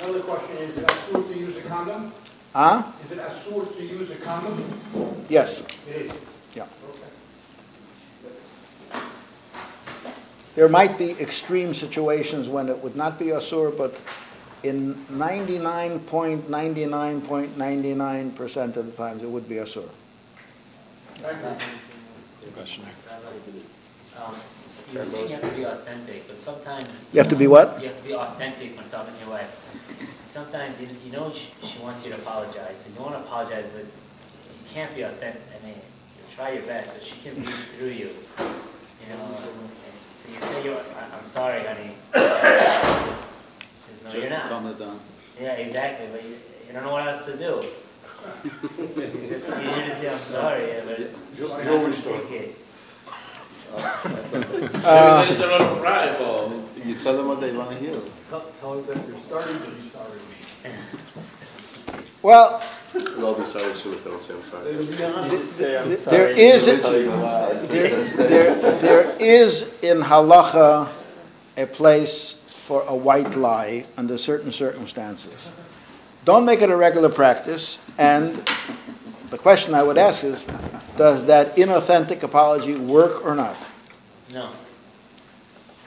Another question is it asur to use a condom? Huh? Is it asur to use a condom? Yes. It is. Yeah. Okay. There might be extreme situations when it would not be asur, but in 99.99% of the times it would be asur. Thank you. You were saying you have to be authentic, but sometimes You have to be what? you have to be authentic when talking to your wife. Sometimes you know she wants you to apologize, and you want to apologize, but you can't be authentic. I mean, you try your best, but she can read through you. You know, so you say I'm sorry, honey. She says, no, you're not. Yeah, exactly, but you don't know what else to do. It's just easier to say I'm sorry, but she's not going to take it. Everybody's a lot of pride, Paul. You tell them what they want to hear. Tell them that you're sorry to be sorry. Well, We'll all be sorry soon if they don't say I'm sorry. there is in halacha a place for a white lie under certain circumstances. Don't make it a regular practice, and the question I would ask is, does that inauthentic apology work or not? No.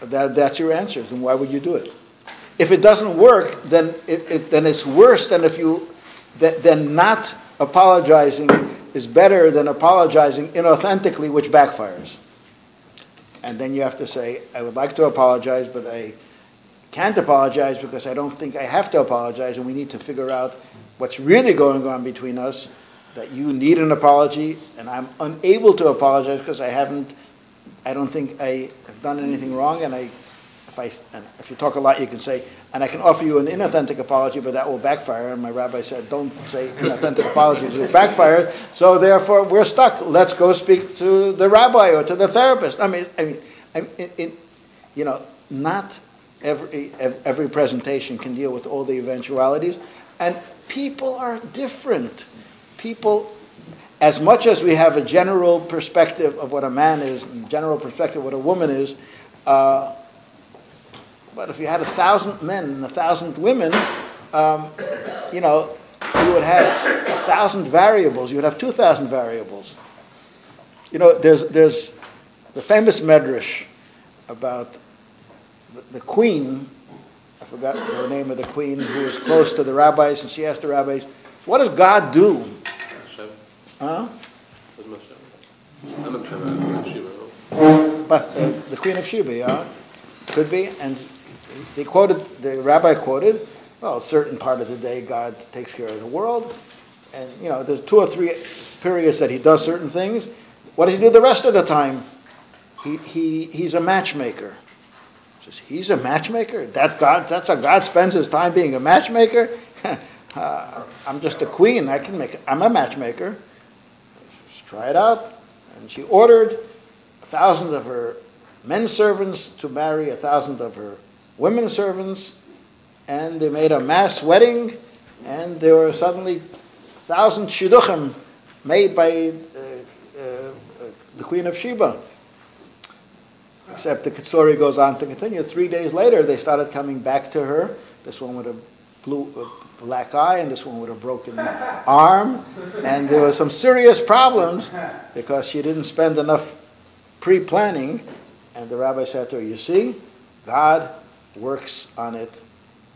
That's your answer, then why would you do it? If it doesn't work, then then it's worse than then not apologizing is better than apologizing inauthentically, which backfires. And then you have to say, I would like to apologize, but I can't apologize because I don't think I have to apologize, and we need to figure out what's really going on between us, that you need an apology, and I'm unable to apologize because I don't think I have done anything wrong, and if you talk a lot, you can say, and I can offer you an inauthentic apology, but that will backfire. And my rabbi said, don't say inauthentic apologies, it will backfire. So therefore, we're stuck. Let's go speak to the rabbi or to the therapist. Not every presentation can deal with all the eventualities, and people are different. People, as much as we have a general perspective of what a man is, and general perspective of what a woman is, but if you had 1,000 men and 1,000 women, you would have 1,000 variables. You would have 2,000 variables. There's the famous medrash about the queen. I forgot the name of the queen who was close to the rabbis, and she asked the rabbis, "What does God do?" Huh? But the Queen of Sheba, yeah, could be, and the rabbi quoted, well, a certain part of the day God takes care of the world, and there's 2 or 3 periods that he does certain things. What does he do the rest of the time? He's a matchmaker. Says, he's a matchmaker? That's how God spends his time being a matchmaker? I'm just a queen. I'm a matchmaker. Let's try it out. And she ordered 1,000 of her men servants to marry 1,000 of her women servants, and they made a mass wedding, and there were suddenly 1,000 shidduchim made by the Queen of Sheba. Except the story goes on to continue. 3 days later, they started coming back to her. This one with a black eye, and this one with a broken arm. And there were some serious problems because she didn't spend enough pre-planning. And the rabbi said to her, you see, God works on it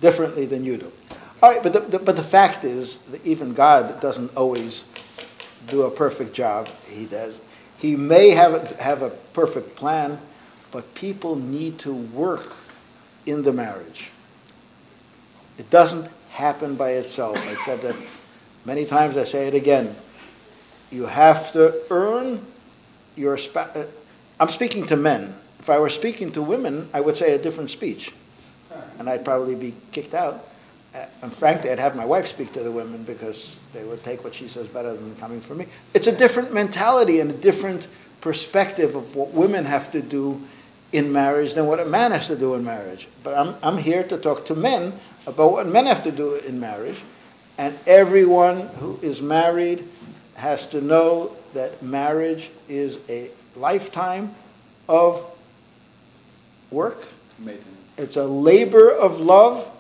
differently than you do. All right, but the fact is that even God doesn't always do a perfect job. He does. He may have a perfect plan, but people need to work in the marriage. It doesn't happen by itself. I said that many times, I say it again. You have to earn your spouse. I'm speaking to men. If I were speaking to women, I would say a different speech. And I'd probably be kicked out. And frankly, I'd have my wife speak to the women because they would take what she says better than coming from me. It's a different mentality and a different perspective of what women have to do in marriage than what a man has to do in marriage. But I'm here to talk to men about what men have to do in marriage. And everyone who is married has to know that marriage is a lifetime of work. It's a labor of love.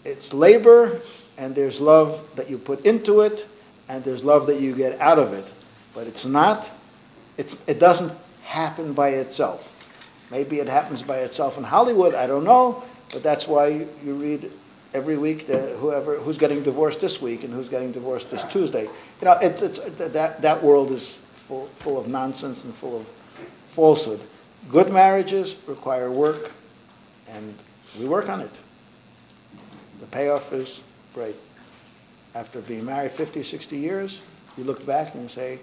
It's labor, and there's love that you put into it, and there's love that you get out of it. But it doesn't happen by itself. Maybe it happens by itself in Hollywood, I don't know, but that's why you read every week who's getting divorced this week and who's getting divorced this Tuesday. That world is full of nonsense and full of falsehood. Good marriages require work, and we work on it. The payoff is great. After being married 50, 60 years, you look back and say,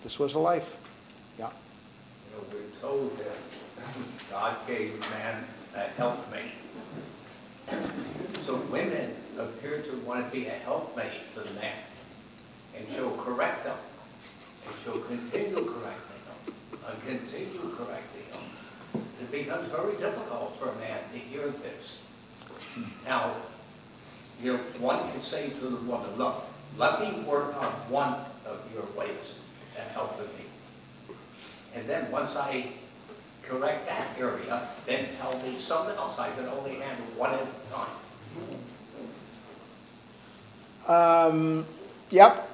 this was a life. Yeah. We're told that God gave man a helpmate. So women appear to want to be a helpmate for the man. And she'll correct them. And she'll continue correcting them. And continue correcting them. It becomes very difficult for a man to hear this. Now, one can say to the woman, look, let me work on one of your ways that help with me. And then once I correct that area, then tell me something else. I can only handle one at a time. Yep,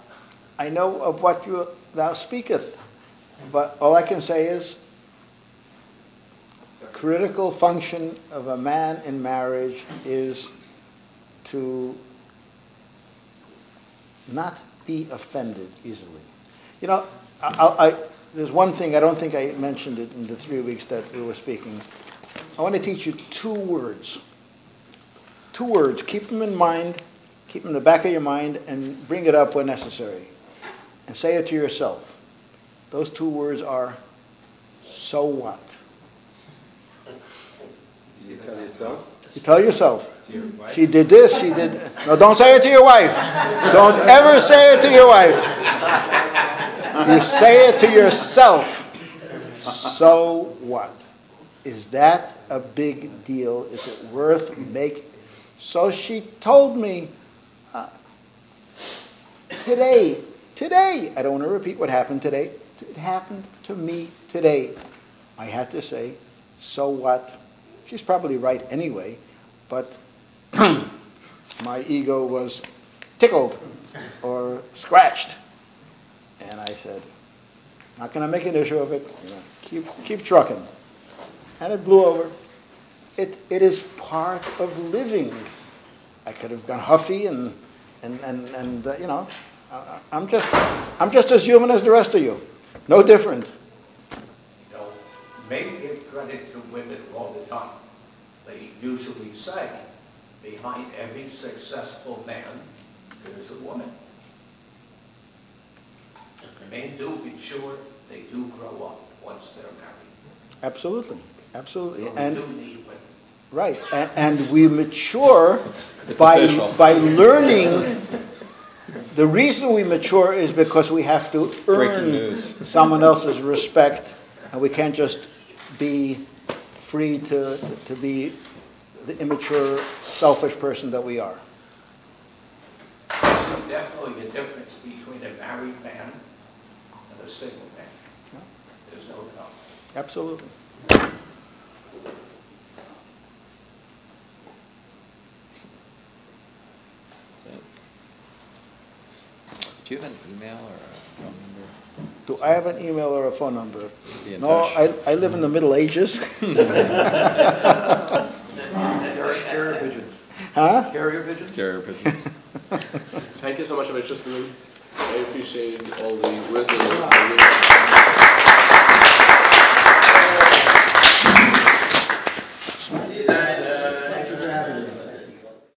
I know of what thou speaketh, but all I can say is the critical function of a man in marriage is to not be offended easily. There's one thing, I don't think I mentioned it in the 3 weeks that we were speaking. I want to teach you 2 words. 2 words. Keep them in mind, keep them in the back of your mind, and bring it up when necessary. And say it to yourself. Those 2 words are, so what? You tell yourself? You tell yourself. She did this, she did... No, don't say it to your wife. Don't ever say it to your wife. You say it to yourself. So what? Is that a big deal? Is it worth making? So she told me, today, I don't want to repeat what happened today. It happened to me today. I had to say, so what? She's probably right anyway, but my ego was tickled or scratched. And I said, not going to make an issue of it. Keep trucking. And it blew over. It is part of living. I could have gone huffy and I'm just as human as the rest of you. No different. Men give credit to women all the time. They usually say, behind every successful man, there's a woman. Men do mature, they do grow up once they're married. Absolutely, absolutely. So and we do need women. Right, and we mature by learning. The reason we mature is because we have to earn someone else's respect, and we can't just be free to be the immature, selfish person that we are. There's definitely a difference between a married man and a single man. There's no doubt. Absolutely. Do you have an email or a phone number? Do I have an email or a phone number? Be in No, touch. I live in the Middle Ages. Huh? Carrier pigeons? Carrier pigeons. Thank you so much, Rabbi Schusterman. I appreciate all the wisdom and understanding.